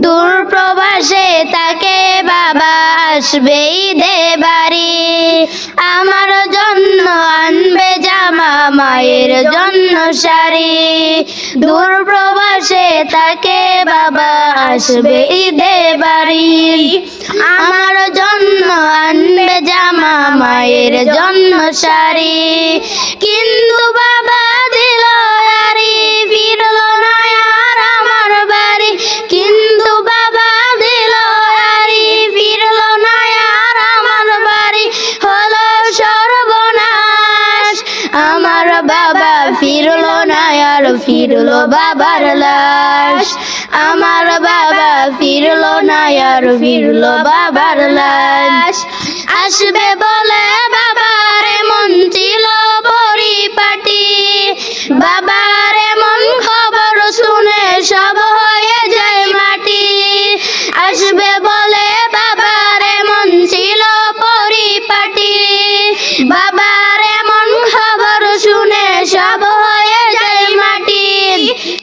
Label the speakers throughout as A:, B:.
A: দূর প্রবাসে তাকে বাবা আসবে ঈদে বাড়ি, আমার জন্য আনবে জামা, মায়ের জন্য শাড়ি। দূর প্রবাসে তাকে বাবা আসবে ঈদে বাড়ি, আমার জন্য আনবে জামা, মায়ের জন্য শাড়ি। কিন্তু বাবা দিল আরি, ফিরল না আর আমার বাড়ি। কিন্তু বাবা দিল আরি, ফিরল না আর আমার বাড়ি। হলো সর্বনাশ, আমার বাবা ফিরল না আর ফিরল বাবার লাশ। আমার বাবা ফিরল না আর ফিরল বাবার লাশ। আসবে বলে বাবার এমন ছিল পরিপাটি, বাবার এমন খবর শুনে সব হয়ে যায় মাটি। আসবে বলে বাবার এমন ছিল পরিপাটি, বাবার এমন খবর শুনে সব হয়ে যায় মাটি।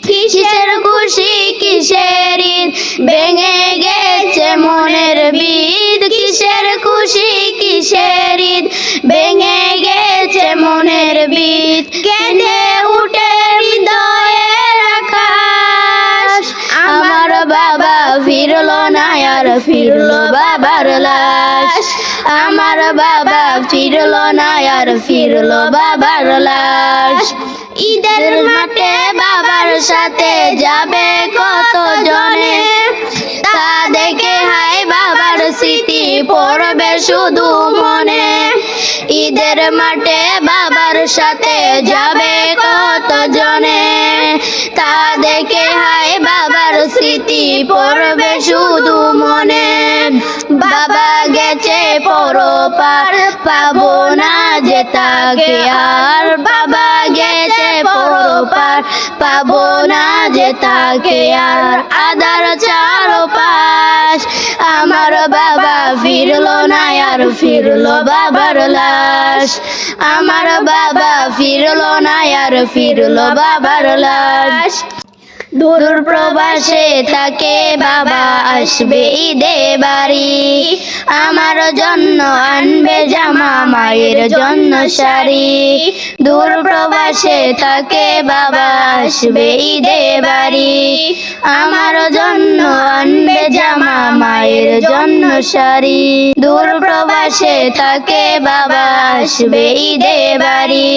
A: কিসের খুশি কিসের ঈদ, ভেঙে গেছে মনের বিদ। কিসের খুশি কিসের ঈদ, ভেঙে গেছে মনের বিদ। কেঁদে উঠে হৃদয়ের আকাশ, আমার বাবা ফিরল না আর ফিরল বাবার লাশ। আমার বাবা ফিরল না আর ফিরল বাবার লাশ। ঈদের মাঠে বাবার সাথে যাবে কত জনে, তা দেখে হায় বাবার স্মৃতি পড়বে শুধু মনে। ঈদের মাঠে বাবার সাথে যাবে কত জনে, তা দেখে হায় বাবার স্মৃতি পড়বে শুধু মনে। বাবা গেছে পরপার, পাবো না যে তাকে আর। বাবা গেছে পরপার, পাবো না যে তাকে আর। আদার চারপাশ, আমার বাবা ফিরল না আর ফিরল বাবার লাশ। আমার বাবা ফিরল না আর ফিরল বাবার লাশ। দূর প্রবাসে তাকে বাবা আসবে ঈদে বাড়ি, আমার জন্য আনবে জামা, মায়ের জন্য শাড়ি। দূর প্রবাসে তাকে বাবা আসবে ঈদে বাড়ি, আমার জন্য আনবে জামা, মায়ের জন্য শাড়ি। দূর প্রবাসে তাকে বাবা আসবে ঈদে বাড়ি,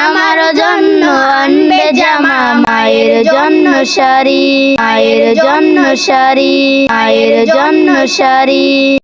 A: আমার জন্য আনবে জামা, মায়ের জন্য শাড়ি, মায়ের জন্য শাড়ি, মায়ের জন্য শাড়ি।